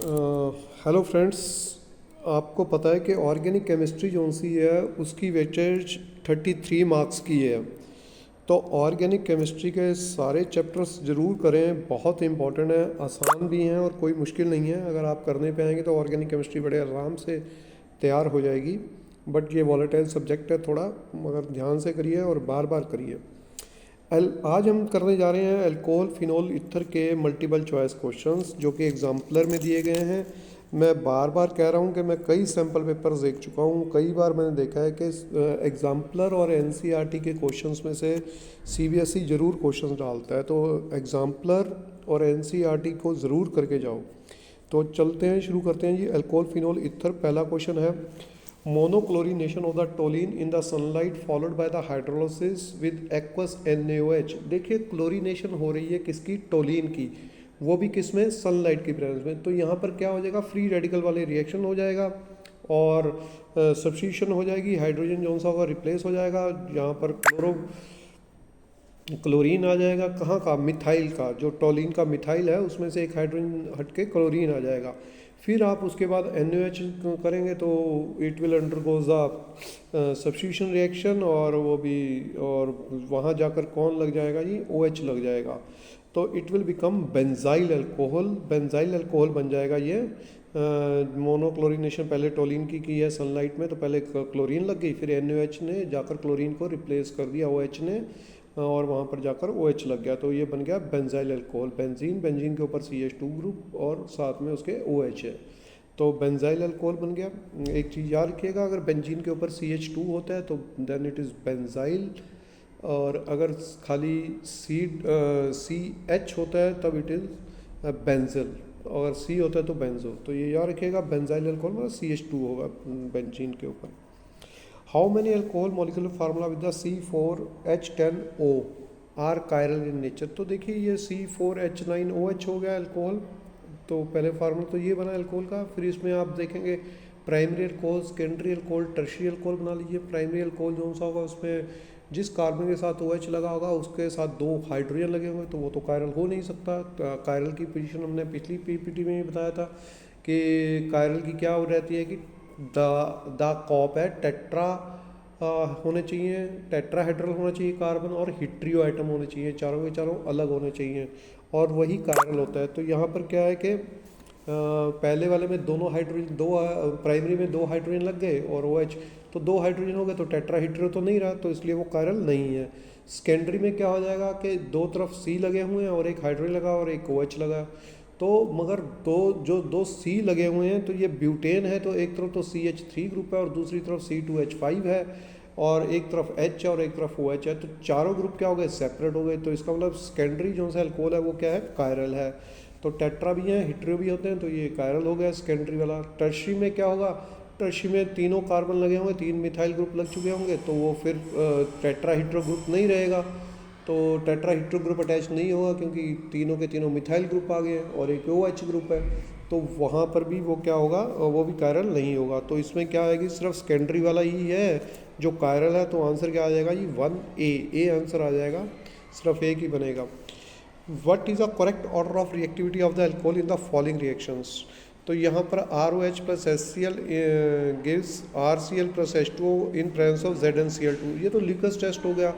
Hello friends. आपको पता है कि ऑर्गेनिक केमिस्ट्री जो सी है उसकी वेटेज 33 मार्क्स की है। तो ऑर्गेनिक केमिस्ट्री के सारे चैप्टर्स ज़रूर करें, बहुत इंपॉर्टेंट है, आसान भी हैं और कोई मुश्किल नहीं है। अगर आप करने पे आएंगे तो ऑर्गेनिक केमिस्ट्री बड़े आराम से तैयार हो जाएगी। बट ये वॉलेटाइल सब्जेक्ट है थोड़ा, मगर ध्यान से करिए और बार बार करिए। आज हम करने जा रहे हैं अल्कोहल फिनोल ईथर के मल्टीपल चॉइस क्वेश्चंस जो कि एग्जाम्पलर में दिए गए हैं। मैं बार बार कह रहा हूं कि मैं कई सैम्पल पेपर्स देख चुका हूं, कई बार मैंने देखा है कि एग्जाम्पलर और एनसीईआरटी के क्वेश्चंस में से सीबीएसई ज़रूर क्वेश्चंस डालता है, तो एग्जाम्पलर और एनसीईआरटी को ज़रूर करके जाओ। तो चलते हैं, शुरू करते हैं जी। अल्कोहल फिनोल ईथर पहला क्वेश्चन है, monochlorination of the toluene in the sunlight followed by the hydrolysis with aqueous NaOH। देखिए क्लोरीनेशन हो रही है किसकी, टोलिन की, वो भी किस में, सनलाइट की प्रेजेंस में। तो यहाँ पर क्या हो जाएगा, फ्री रेडिकल वाले रिएक्शन हो जाएगा और सब्स्टिट्यूशन हो जाएगी, हाइड्रोजन जो सा होगा रिप्लेस हो जाएगा। यहाँ पर क्लोरीन आ जाएगा, कहाँ का, मिथाइल का, जो टोलिन का मिथाइल है उसमें से एक हाइड्रोजन हट के क्लोरीन आ जाएगा। फिर आप उसके बाद NaOH करेंगे तो it will undergoes the substitution reaction, और वो भी, और वहाँ जाकर कौन लग जाएगा जी, OH लग जाएगा। तो it will become benzyl alcohol, benzyl alcohol बन जाएगा ये। मोनोक्लोरिनेशन पहले टोलिन की है सनलाइट में, तो पहले क्लोरीन लग गई, फिर NaOH ने जाकर क्लोरीन को रिप्लेस कर दिया OH ने, और वहाँ पर जाकर OH लग गया, तो ये बन गया बेंजाइल अल्कोहल। बेंजीन, बेंजीन के ऊपर CH2 ग्रुप और साथ में उसके OH है, तो बेंजाइल अल्कोहल बन गया। एक चीज़ याद रखिएगा, अगर बेंजीन के ऊपर CH2 होता है तो देन इट इज़ बेंजाइल, और अगर खाली CH होता है तब इट इज़ बेंजल, और C होता है तो बेंजो। तो ये याद रखिएगा, बेंजाइल अल्कोहल मतलब CH2 होगा बेंजीन के ऊपर। How many alcohol molecular formula with the C4H10O are chiral in nature. तो देखिए ये C4H9OH हो गया अल्कोहल, तो पहले फार्मूला तो ये बना अल्कोहल का। फिर इसमें आप देखेंगे primary alcohol, secondary alcohol, tertiary alcohol बना लीजिए। प्राइमरी अल्कोहल जो सा होगा उसमें जिस कार्बन के साथ OH लगा होगा उसके साथ 2 हाइड्रोजन लगे होंगे, तो वो तो कायरल हो नहीं सकता। कायरल की पोजीशन हमने पिछली PPT में ही बताया था कि कायरल की क्या हो रहती है कि द कॉप है टेट्रा होने चाहिए, टेट्राहेड्रल होना चाहिए कार्बन, और हिट्रियो आइटम होने चाहिए, चारों के चारों अलग होने चाहिए, और वही कायरल होता है। तो यहाँ पर क्या है कि पहले वाले में दोनों हाइड्रोजन, प्राइमरी में 2 हाइड्रोजन लग गए और OH, तो 2 हाइड्रोजन हो गए, तो टेट्राहीड्रो तो नहीं रहा, तो इसलिए वो कायरल नहीं है। सेकेंडरी में क्या हो जाएगा कि 2 तरफ C लगे हुए हैं और एक हाइड्रोजन लगा और एक OH लगा, तो मगर दो C लगे हुए हैं, तो ये ब्यूटेन है, तो एक तरफ तो CH3 ग्रुप है और दूसरी तरफ C2H5 है, और एक तरफ H है और एक तरफ OH है, तो चारों ग्रुप क्या हो गए, सेपरेट हो गए। तो इसका मतलब सेकेंडरी जो सा अल्कोहल है वो क्या है, कायरल है। तो टेट्रा भी हैं, हिट्रियो भी होते हैं, तो ये कायरल हो गया सेकेंडरी वाला। टर्शियरी में क्या होगा, टर्शियरी में तीनों कार्बन लगे होंगे, 3 मिथाइल ग्रुप लग चुके होंगे, तो वो फिर टेट्राहीड्रो ग्रुप नहीं रहेगा, तो टेट्राहीड्रो ग्रुप अटैच नहीं होगा क्योंकि तीनों के तीनों मिथाइल ग्रुप आ गए हैं और एक OH ग्रुप है, तो वहाँ पर भी वो क्या होगा, वो भी कायरल नहीं होगा। तो इसमें क्या आएगी, सिर्फ सेकेंडरी वाला ही है जो कायरल है, तो आंसर क्या आ जाएगा जी, 1A आंसर आ जाएगा, सिर्फ एक ही बनेगा। What is the correct order of reactivity of the alcohol in the following reactions? तो यहाँ पर ROH plus HCl gives RCl plus H2O in presence of ZnCl2। ये तो ल्यूकस टेस्ट हो गया,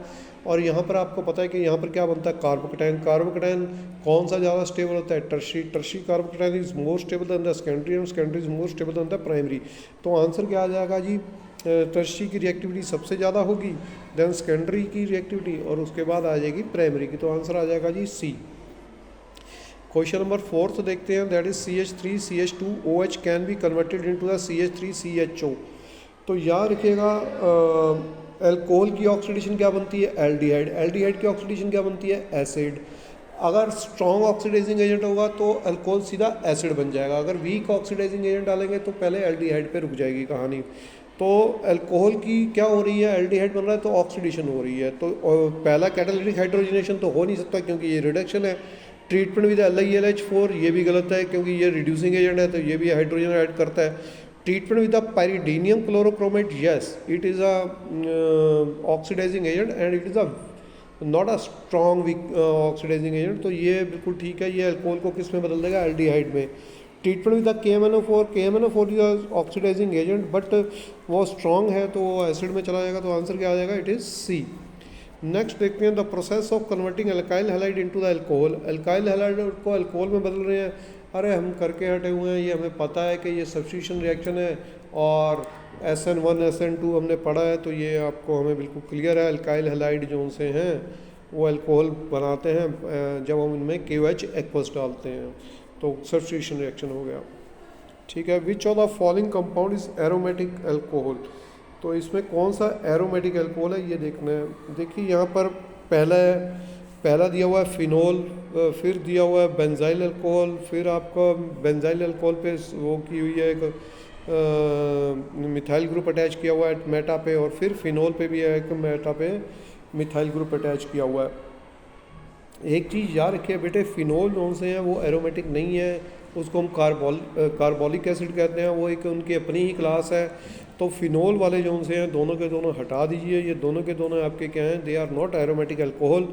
और यहाँ पर आपको पता है कि यहाँ पर क्या बनता है, कार्बोकेटाइन। कार्बोकेटाइन कौन सा ज़्यादा स्टेबल होता है, tertiary carbocation is more stable than the secondary, और secondary is more stable than the primary. तो आंसर क्या आ जाएगा जी, टर्शियरी की रिएक्टिविटी सबसे ज़्यादा होगी, देन सेकेंडरी की रिएक्टिविटी, और उसके बाद आ जाएगी प्राइमरी की, तो आंसर आ जाएगा जी C। क्वेश्चन नंबर 4 देखते हैं, that is CH3CH2OH can be converted into the CH3CHO। तो याद रखिएगा अल्कोहल की ऑक्सीडेशन क्या बनती है, एल्डिहाइड, एल्डिहाइड की ऑक्सीडेशन क्या बनती है, एसिड। अगर स्ट्रॉन्ग ऑक्सीडाइजिंग एजेंट होगा तो अल्कोहल सीधा एसिड बन जाएगा, अगर वीक ऑक्सीडाइजिंग एजेंट डालेंगे तो पहले एल्डिहाइड पे रुक जाएगी कहानी। तो अल्कोहल की क्या हो रही है, एल्डिहाइड बन रहा है तो ऑक्सीडेशन हो रही है, तो पहला कैटालिटिक हाइड्रोजनेशन तो हो नहीं सकता क्योंकि ये रिडक्शन है। ट्रीटमेंट विद LiLH4 ये भी गलत है क्योंकि ये रिड्यूसिंग एजेंट है, तो ये भी हाइड्रोजन ऐड करता है। Treatment with the pyridinium chlorochromate, yes it is a oxidizing agent and it is a not a strong weak oxidizing agent, तो ये बिल्कुल ठीक है, ये अल्कोहल को किस में बदल देगा, एल्डिहाइड में। Treatment with KMnO4 is oxidizing agent, but वो स्ट्रॉन्ग है तो वो एसिड में चला जाएगा, तो आंसर क्या आ जाएगा, इट इज़ सी। नेक्स्ट देखते हैं the process of converting alkyl halide into the alcohol. Alkyl halide को अल्कोहल में बदल रहे हैं, अरे हम करके हटे हुए हैं, ये हमें पता है कि ये सब्स्टिट्यूशन रिएक्शन है और SN1 SN2 हमने पढ़ा है, तो ये आपको हमें बिल्कुल क्लियर है। एल्काइल हैलाइड जो से हैं वो अल्कोहल बनाते हैं जब हम इनमें KOH एक्वस डालते हैं, तो सब्स्टिट्यूशन रिएक्शन हो गया, ठीक है। Which of the following compound is aromatic alcohol, तो इसमें कौन सा एरोमेटिक अल्कोहल है ये देखना है। देखिए यहाँ पर पहला दिया हुआ है फिनोल, फिर दिया हुआ है बेंजाइल अल्कोहल, फिर आपका बेंजाइल अल्कोहल पे वो की हुई है एक मिथाइल ग्रुप अटैच किया हुआ है मेटा पे, और फिर फिनोल पे भी है एक मेटा पे मिथाइल ग्रुप अटैच किया हुआ है। एक चीज़ याद रखिए बेटे, फिनोल जो से हैं वो एरोमेटिक नहीं है, उसको हम कार्बोलिक एसिड कहते हैं, वो एक उनकी अपनी ही क्लास है। तो फिनोल वाले जो से हैं दोनों के दोनों हटा दीजिए, ये दोनों के दोनों आपके क्या हैं, they are not aromatic alcohol.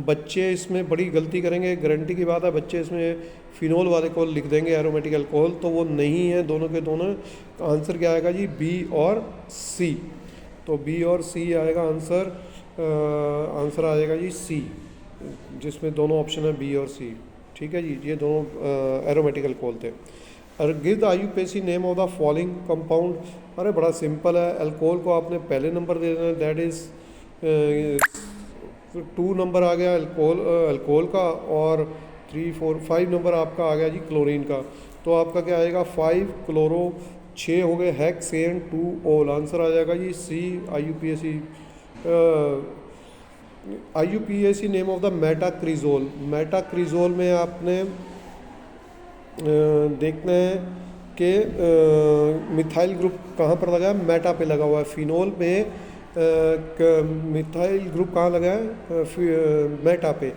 बच्चे इसमें बड़ी गलती करेंगे, गारंटी की बात है, बच्चे इसमें फिनोल वाले को लिख देंगे एरोमेटिक अल्कोहल, तो वो नहीं है दोनों के दोनों। आंसर क्या आएगा जी, बी और सी। तो बी और सी आएगा आंसर, आंसर आ जाएगा जी सी, जिसमें दोनों ऑप्शन है बी और सी, ठीक है जी। ये दोनों एरोमेटिक अल्कोहल थे। और give the IUPAC name of the following compound, अरे बड़ा सिंपल है, अल्कोहल को आपने पहले नंबर दे देना है, दैट इज़ 2 नंबर आ गया अल्कोहल का, और 3 4 5 नंबर आपका आ गया जी क्लोरीन का। तो आपका क्या आएगा, 5 क्लोरो, 6 हो गए हेक्सेन, 2 ओल, आंसर आ जाएगा जी सी। IUPAC नेम ऑफ द मेटाक्रिजोल, मेटाक्रिजोल में आपने देखना है कि मिथाइल ग्रुप कहाँ पर लगा है, मेटा पे लगा हुआ है। फिनोल में मिथाइल ग्रुप कहाँ लगा है, मेटा पे,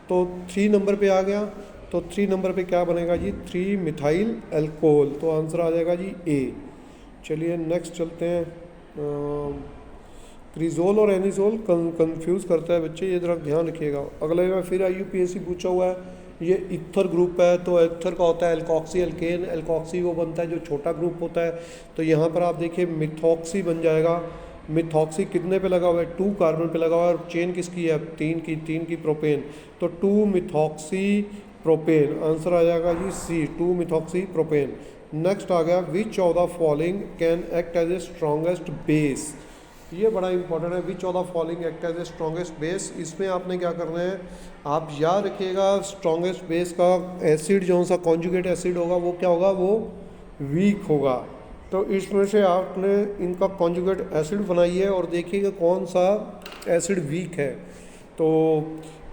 तो 3 नंबर पे आ गया। तो 3 नंबर पे क्या बनेगा जी, 3 मिथाइल अल्कोहल, तो आंसर आ जाएगा जी ए। चलिए नेक्स्ट चलते हैं। क्रिजोल और एनिजोल कंफ्यूज करता है बच्चे, ये ज़रा ध्यान रखिएगा। अगले में फिर IUPAC पूछा हुआ है, ये इथर ग्रुप है, तो इथर का होता है एल्कोक्सी अल्केन, एल्कोक्सी वो बनता है जो छोटा ग्रुप होता है। तो यहाँ पर आप देखिए मिथॉक्सी बन जाएगा। मिथॉक्सी कितने पे लगा हुआ है, 2 कार्बन पे लगा हुआ है, और चेन किसकी है, 3 की प्रोपेन, तो 2 मिथॉक्सी प्रोपेन, आंसर आ जाएगा जी सी, 2 मिथॉक्सी प्रोपेन। नेक्स्ट आ गया, which of the following can act as a strongest base, ये बड़ा इंपॉर्टेंट है, which of the following act as a strongest base. इसमें आपने क्या करना है, आप याद रखिएगा स्ट्रॉन्गेस्ट बेस का एसिड जो सा कॉन्जुगेट एसिड होगा वो क्या होगा, वो वीक होगा। तो इसमें से आपने इनका कॉन्जुगेट एसिड बनाइए और देखिएगा कौन सा एसिड वीक है। तो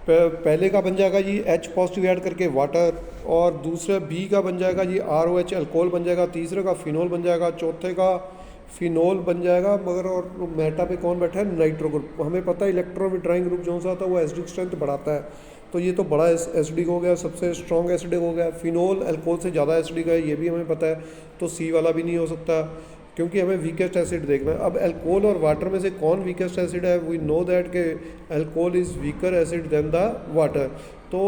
पहले का बन जाएगा जी H पॉजिटिव ऐड करके वाटर, और दूसरे B का बन जाएगा जी ROH अल्कोहल बन जाएगा, तीसरे का फिनोल बन जाएगा, चौथे का फिनोल बन जाएगा। मगर और मेटा पे कौन बैठा है, नाइट्रो ग्रुप। हमें पता है इलेक्ट्रॉन विड्राइंग ग्रुप जो सा होता है वो एसिडिक स्ट्रेंथ बढ़ाता है, तो ये तो बड़ा एसिडिक हो गया, सबसे स्ट्रॉन्ग एसिडिक हो गया। फिनोल अल्कोहल से ज़्यादा एसिडिक है, ये भी हमें पता है, तो सी वाला भी नहीं हो सकता, क्योंकि हमें वीकेस्ट एसिड देखना है। अब अल्कोहल और वाटर में से कौन वीकेस्ट एसिड है, वी नो दैट के alcohol is weaker acid than the water. तो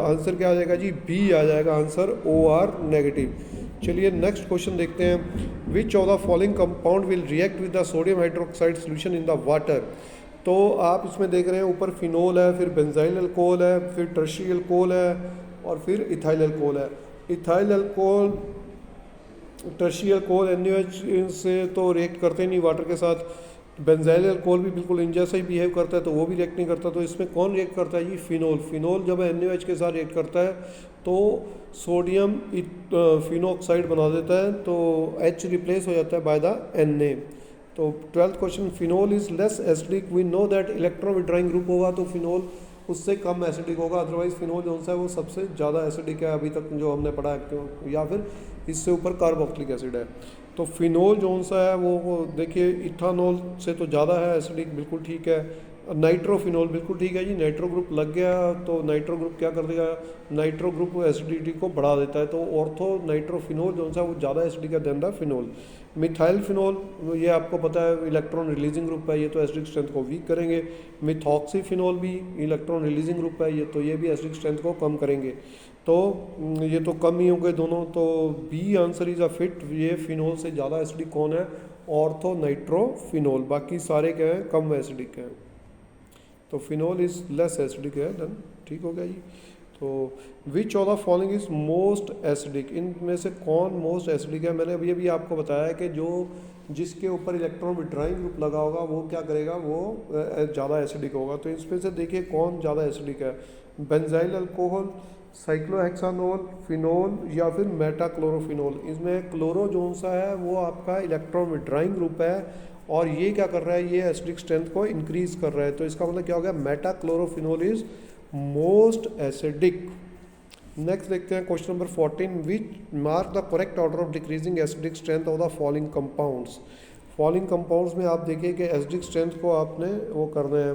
आंसर क्या आ जाएगा जी, बी आ जाएगा आंसर, OR नेगेटिव। चलिए नेक्स्ट क्वेश्चन देखते हैं, which of the following compound will react with the sodium hydroxide solution in the water. तो आप इसमें देख रहे हैं ऊपर फिनोल है, फिर बेंजाइल अल्कोहल है, फिर टर्शियल अल्कोहल है, और फिर इथाइल अल्कोहल है। इथाइल अल्कोहल, टर्शियल अल्कोहल NaOH से तो रिएक्ट करते ही नहीं वाटर के साथ। बेंजाइल अल्कोहल भी बिल्कुल इन जैसा ही बिहेव करता है, तो वो भी रिएक्ट नहीं करता। तो इसमें कौन रिएक्ट करता है, ये फिनोल। फिनोल जब NaOH के साथ रिएक्ट करता है तो सोडियम फिनोक्साइड बना देता है, तो H रिप्लेस हो जाता है बाय द Na। तो 12th question, phenol is less acidic, we know that electron withdrawing group होगा तो फिनोल उससे कम एसिडिक होगा, अदरवाइज फिनोल जो सा है वो सबसे ज़्यादा एसिडिक है अभी तक जो हमने पढ़ा है, या फिर इससे ऊपर कार्बोक्सिलिक एसिड है। तो फिनोल जो सा है वो देखिए इथानॉल से तो ज़्यादा है एसिडिक, बिल्कुल ठीक है। नाइट्रोफिनोल बिल्कुल ठीक है जी, नाइट्रो ग्रुप लग गया तो नाइट्रो ग्रुप क्या कर देगा, नाइट्रो ग्रुप एसिडिटी को बढ़ा देता है, तो ऑर्थो नाइट्रोफिनोल जो सा वो ज़्यादा एसिडिक है than the phenol. Methyl phenol, ये आपको पता है इलेक्ट्रॉन रिलीजिंग ग्रुप है, ये तो एसिडिक स्ट्रेंथ को वीक करेंगे। मिथॉक्सीफिनोल भी इलेक्ट्रॉन रिलीजिंग ग्रुप है, ये तो ये भी एसिडिक स्ट्रेंथ को कम करेंगे। तो ये तो कम ही हो गए दोनों, तो B answer is a fit. ये फिनोल से ज़्यादा एसिडिक कौन है? Ortho nitrophenol. बाकी सारे क्या हैं? कम एसिडिक हैं। तो फिनोल इज लेस एसिडिक है, डन, ठीक हो गया जी। तो which of the following is most acidic, इनमें से कौन मोस्ट एसिडिक है? मैंने अभी अभी आपको बताया कि जो जिसके ऊपर इलेक्ट्रॉन विड्रॉइंग ग्रुप लगा होगा वो क्या करेगा? वो ज़्यादा एसिडिक होगा। तो इसमें से देखिए कौन ज़्यादा एसिडिक है, बेंजाइल अल्कोहल, साइक्लोहेक्सानोल, फिनोल या फिर मेटाक्लोरोफिनोल। इसमें क्लोरो जोन सा है वो आपका इलेक्ट्रॉन विड्रॉइंग ग्रुप है और ये क्या कर रहा है? ये एसिडिक स्ट्रेंथ को इंक्रीज कर रहा है। तो इसका मतलब क्या हो गया? मेटाक्लोरोफिनोल इज मोस्ट एसिडिक। नेक्स्ट देखते हैं question number 14, which mark the correct order of decreasing acidic strength of the following compounds. Following compounds में आप देखिए कि एसिडिक स्ट्रेंथ को आपने वो करना है,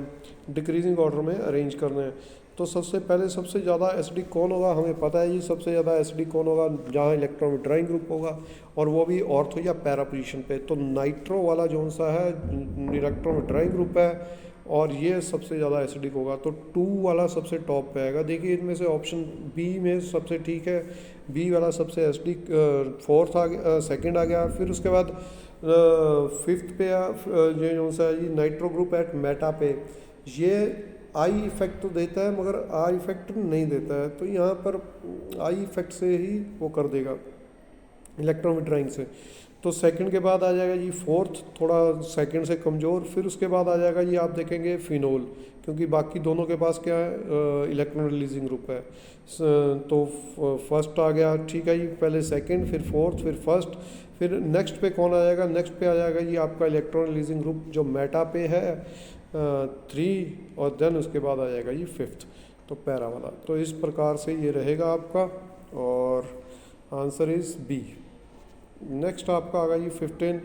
डिक्रीजिंग ऑर्डर में अरेंज करना है। तो सबसे पहले सबसे ज़्यादा एसिडिक कौन होगा? हमें पता है जी सबसे ज़्यादा एसिडिक कौन होगा? जहाँ इलेक्ट्रॉन विड्रॉइंग ग्रुप होगा और वो भी ऑर्थो या पैरा पोजीशन पे। तो नाइट्रो वाला जो सा है इलेक्ट्रॉन विड्रॉइंग ग्रुप है और ये सबसे ज़्यादा एसिडिक होगा। तो 2 वाला सबसे टॉप पे आएगा। देखिए इनमें से ऑप्शन बी में सबसे ठीक है, बी वाला सबसे एसिडिक फोर्थ आ गया, सेकेंड आ गया। फिर उसके बाद फिफ्थ पे ये जो सा है जी नाइट्रो ग्रुप एट मेटा पे, ये आई इफेक्ट तो देता है मगर आर इफेक्ट नहीं देता है। तो यहाँ पर आई इफेक्ट से ही वो कर देगा इलेक्ट्रॉन विड्रॉइंग से। तो सेकंड के बाद आ जाएगा जी फोर्थ, थोड़ा सेकंड से कमज़ोर। फिर उसके बाद आ जाएगा जी आप देखेंगे फिनोल, क्योंकि बाकी दोनों के पास क्या है? इलेक्ट्रॉन रिलीजिंग ग्रुप है। तो फर्स्ट आ गया, ठीक है जी, पहले सेकंड फिर फोर्थ फिर फर्स्ट। फिर नेक्स्ट पे कौन आ जाएगा? नेक्स्ट पे आ जाएगा जी आपका इलेक्ट्रॉन रिलीजिंग ग्रुप जो मेटा पे है 3, और देन उसके बाद आ जाएगा जी फिफ्थ, तो पैरा वाला। तो इस प्रकार से ये रहेगा आपका और आंसर इज बी। नेक्स्ट आपका आ गया जी 15,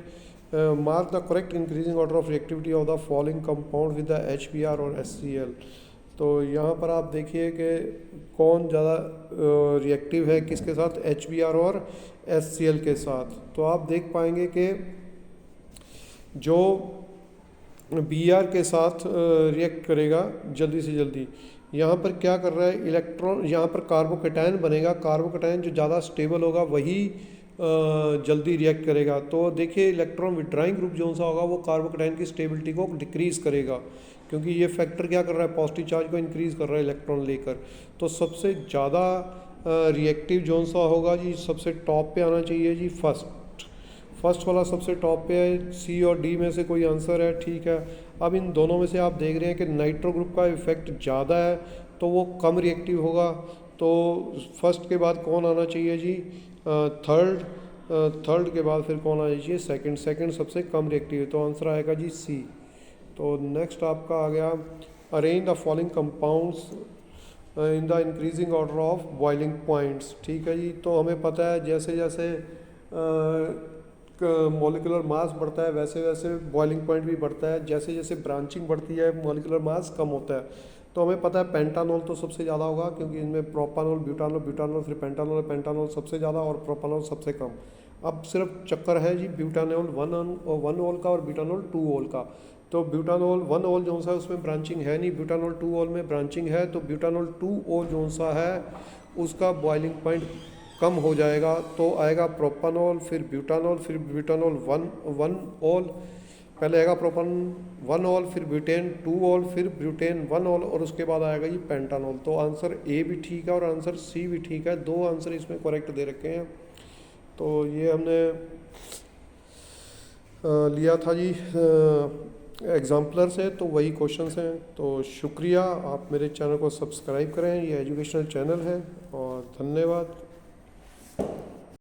mark the correct increasing order of reactivity of the following compound with the HBr और HCl। तो यहाँ पर आप देखिए कि कौन ज़्यादा रिएक्टिव है किसके साथ? HBr और HCl के साथ। तो आप देख पाएंगे कि जो Br के साथ रिएक्ट करेगा जल्दी से जल्दी, यहाँ पर क्या कर रहा है? इलेक्ट्रॉन, यहाँ पर कार्बोकेटायन बनेगा। कार्बोकेटायन जो ज़्यादा स्टेबल होगा वही जल्दी रिएक्ट करेगा। तो देखिए इलेक्ट्रॉन विड्रॉइंग ग्रुप जो सा होगा वो कार्बोकेटायन की स्टेबिलिटी को डिक्रीज़ करेगा, क्योंकि ये फैक्टर क्या कर रहा है? पॉजिटिव चार्ज को इंक्रीज़ कर रहा है इलेक्ट्रॉन लेकर। तो सबसे ज़्यादा रिएक्टिव जो सा होगा जी सबसे टॉप पे आना चाहिए जी फर्स्ट वाला सबसे टॉप पे है। सी और डी में से कोई आंसर है, ठीक है। अब इन दोनों में से आप देख रहे हैं कि नाइट्रो ग्रुप का इफेक्ट ज़्यादा है तो वो कम रिएक्टिव होगा। तो फर्स्ट के बाद कौन आना चाहिए जी? थर्ड के बाद फिर कौन आना चाहिए? सेकंड सबसे कम रिएक्टिव है, तो आंसर आएगा जी सी। तो नेक्स्ट आपका आ गया, arrange the following compounds in the increasing order of boiling points, ठीक है जी। तो हमें पता है जैसे जैसे मॉलिक्यूलर मास बढ़ता है वैसे वैसे बॉइलिंग पॉइंट भी बढ़ता है, जैसे जैसे ब्रांचिंग बढ़ती है मॉलिक्यूलर मास कम होता है। तो हमें पता है पेंटानॉल तो सबसे ज़्यादा होगा, क्योंकि इनमें प्रोपानॉल, ब्यूटानॉल फिर पेंटानॉल सबसे ज़्यादा और प्रोपानॉल सबसे कम। अब सिर्फ चक्कर है जी ब्यूटानॉल 1 ओल का और ब्यूटानॉल 2 ओल का। तो ब्यूटानॉल 1 ओल जो सा है उसमें ब्रांचिंग है नहीं, ब्यूटानॉल 2 ओल में ब्रांचिंग है। तो ब्यूटानॉल 2 ओल जो सा है उसका बॉइलिंग पॉइंट कम हो जाएगा, तो आएगा प्रोपानॉल फिर ब्यूटानॉल 1 ओल, पहले आएगा प्रोपान 1 ओल फिर ब्यूटेन 2 ओल फिर ब्यूटेन 1 ओल और उसके बाद आएगा ये पेंटानॉल। तो आंसर ए भी ठीक है और आंसर सी भी ठीक है, 2 आंसर इसमें करेक्ट दे रखे हैं। तो ये हमने लिया था जी एग्जाम्पलर से, तो वही क्वेश्चंस हैं। तो शुक्रिया, आप मेरे चैनल को सब्सक्राइब करें, ये एजुकेशनल चैनल है, और धन्यवाद।